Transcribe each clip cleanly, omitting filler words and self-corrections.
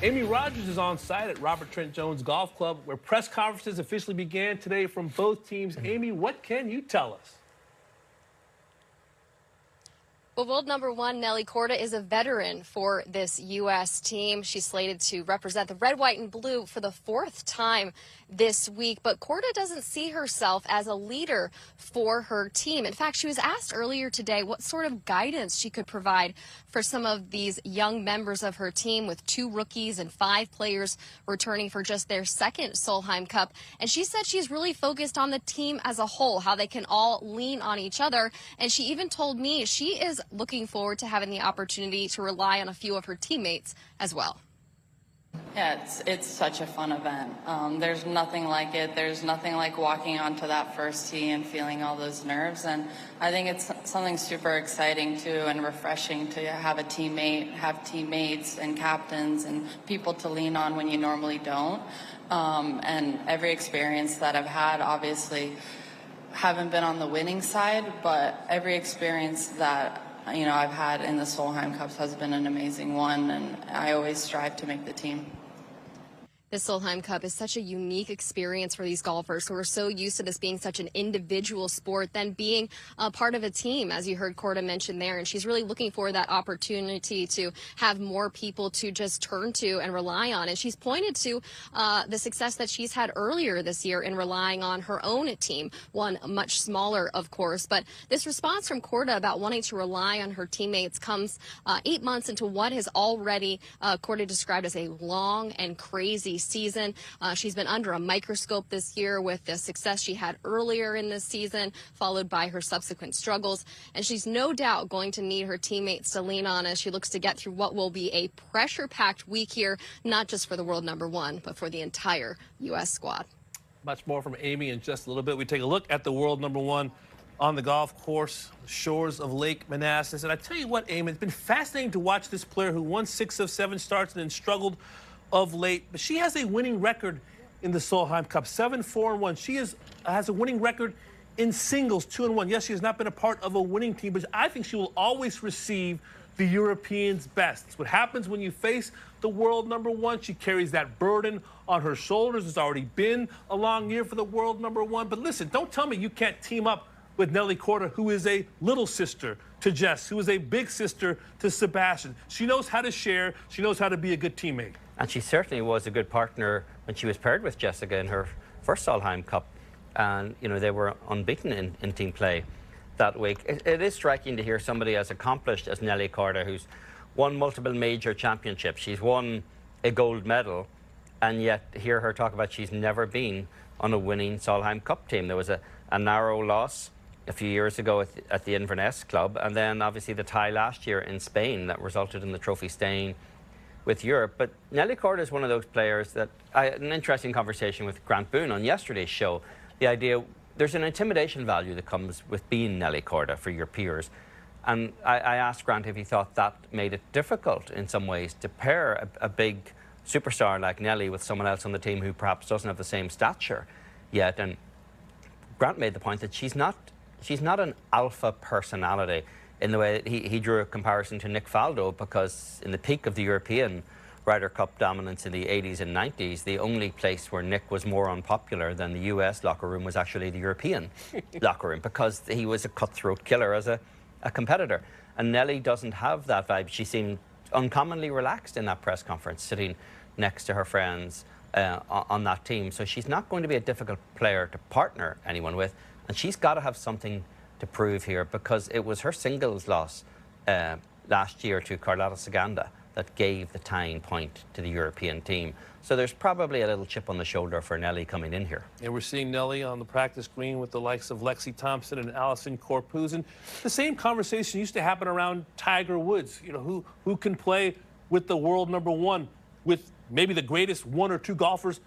Amy Rogers is on site at Robert Trent Jones Golf Club, where press conferences officially began today from both teams. Amy, what can you tell us? Well, world number one, Nelly Korda, is a veteran for this U.S. team. She's slated to represent the red, white, and blue for the fourth time this week. But Korda doesn't see herself as a leader for her team. In fact, she was asked earlier today what sort of guidance she could provide for some of these young members of her team, with 2 rookies and 5 players returning for just their second Solheim Cup. And she said she's really focused on the team as a whole, how they can all lean on each other. And she even told me she is looking forward to having the opportunity to rely on a few of her teammates as well. Yeah, it's such a fun event. There's nothing like it. There's nothing like walking onto that first tee and feeling all those nerves. And I think it's something super exciting too, and refreshing to have a teammate, have teammates and captains and people to lean on when you normally don't. And every experience that I've had, obviously, haven't been on the winning side, but every experience that I've had in the Solheim Cups has been an amazing one, and I always strive to make the team. The Solheim Cup is such a unique experience for these golfers who are so used to this being such an individual sport, then being a part of a team, as you heard Korda mention there. And she's really looking for that opportunity to have more people to just turn to and rely on. And she's pointed to the success that she's had earlier this year in relying on her own team, one much smaller, of course. But this response from Korda about wanting to rely on her teammates comes 8 months into what has already Korda described as a long and crazy season. She's been under a microscope this year with the success she had earlier in this season, followed by her subsequent struggles. And she's no doubt going to need her teammates to lean on as she looks to get through what will be a pressure-packed week here, not just for the world number one, but for the entire U.S. squad. Much more from Amy in just a little bit. We take a look at the world number one on the golf course, shores of Lake Manassas. And I tell you what, Amy, it's been fascinating to watch this player who won 6 of 7 starts and then struggled of late, but she has a winning record in the Solheim Cup, 7-4-1. She has a winning record in singles, 2-1. Yes, she has not been a part of a winning team, but I think she will always receive the Europeans' best. It's what happens when you face the world number one. She carries that burden on her shoulders. It's already been a long year for the world number one. But listen, don't tell me you can't team up with Nelly Korda, who is a little sister to Jess, who is a big sister to Sebastian. She knows how to share. She knows how to be a good teammate. And she certainly was a good partner when she was paired with Jessica in her first Solheim Cup. And, they were unbeaten in team play that week. It is striking to hear somebody as accomplished as Nelly Korda, who's won multiple major championships. She's won a gold medal, and yet hear her talk about she's never been on a winning Solheim Cup team. There was a narrow loss a few years ago at the Inverness Club, and then obviously the tie last year in Spain that resulted in the trophy staying with Europe. But Nelly Korda is one of those players that I had an interesting conversation with Grant Boone on yesterday's show. The idea, there's an intimidation value that comes with being Nelly Korda for your peers. And I asked Grant if he thought that made it difficult in some ways to pair a big superstar like Nelly with someone else on the team who perhaps doesn't have the same stature yet. And Grant made the point that she's not an alpha personality in the way that he drew a comparison to Nick Faldo, because in the peak of the European Ryder Cup dominance in the 80s and 90s, the only place where Nick was more unpopular than the US locker room was actually the European locker room, because he was a cutthroat killer as a competitor. And Nelly doesn't have that vibe. She seemed uncommonly relaxed in that press conference, sitting next to her friends on that team. So she's not going to be a difficult player to partner anyone with, and she's got to have something to prove here, because it was her singles loss last year to Carlotta Saganda that gave the tying point to the European team. So there's probably a little chip on the shoulder for Nelly coming in here. And we're seeing Nelly on the practice green with the likes of Lexi Thompson and Allison Corpuz. And the same conversation used to happen around Tiger Woods. Who can play with the world number one, with maybe the greatest 1 or 2 golfers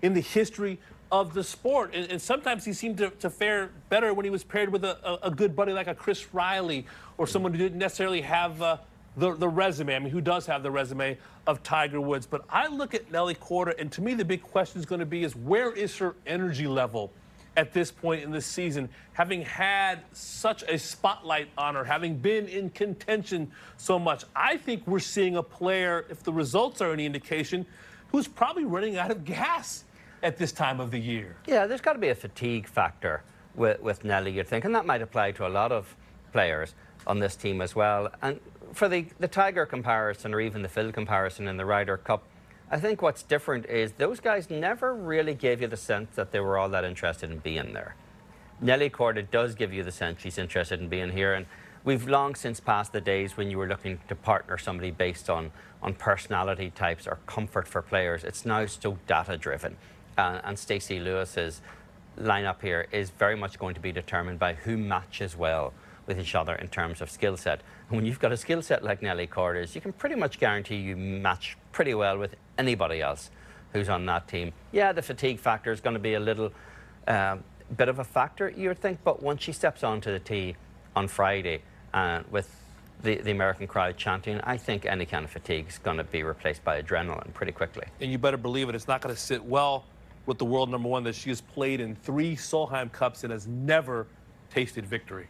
in the history of the sport. And sometimes he seemed to fare better when he was paired with a good buddy like a Chris Riley, or someone who didn't necessarily have the resume. I mean, who does have the resume of Tiger Woods. But I look at Nelly Korda, and to me the big question is going to be where is her energy level at this point in the season, having had such a spotlight on her, having been in contention so much. I think we're seeing a player, if the results are any indication, who's probably running out of gas at this time of the year. Yeah, there's got to be a fatigue factor with Nelly, you'd think, and that might apply to a lot of players on this team as well. And for the Tiger comparison, or even the Phil comparison in the Ryder Cup, I think what's different is those guys never really gave you the sense that they were all that interested in being there. Nelly Korda does give you the sense she's interested in being here, and we've long since passed the days when you were looking to partner somebody based on personality types or comfort for players. It's now so data-driven, and Stacey Lewis's lineup here is very much going to be determined by who matches well with each other in terms of skill set. And when you've got a skill set like Nelly Korda's, you can pretty much guarantee you match pretty well with anybody else who's on that team. Yeah, the fatigue factor is going to be a little bit of a factor, you would think, but once she steps onto the tee on Friday with the American crowd chanting, I think any kind of fatigue is going to be replaced by adrenaline pretty quickly. And you better believe it, it's not going to sit well with the world number one that she has played in 3 Solheim Cups and has never tasted victory.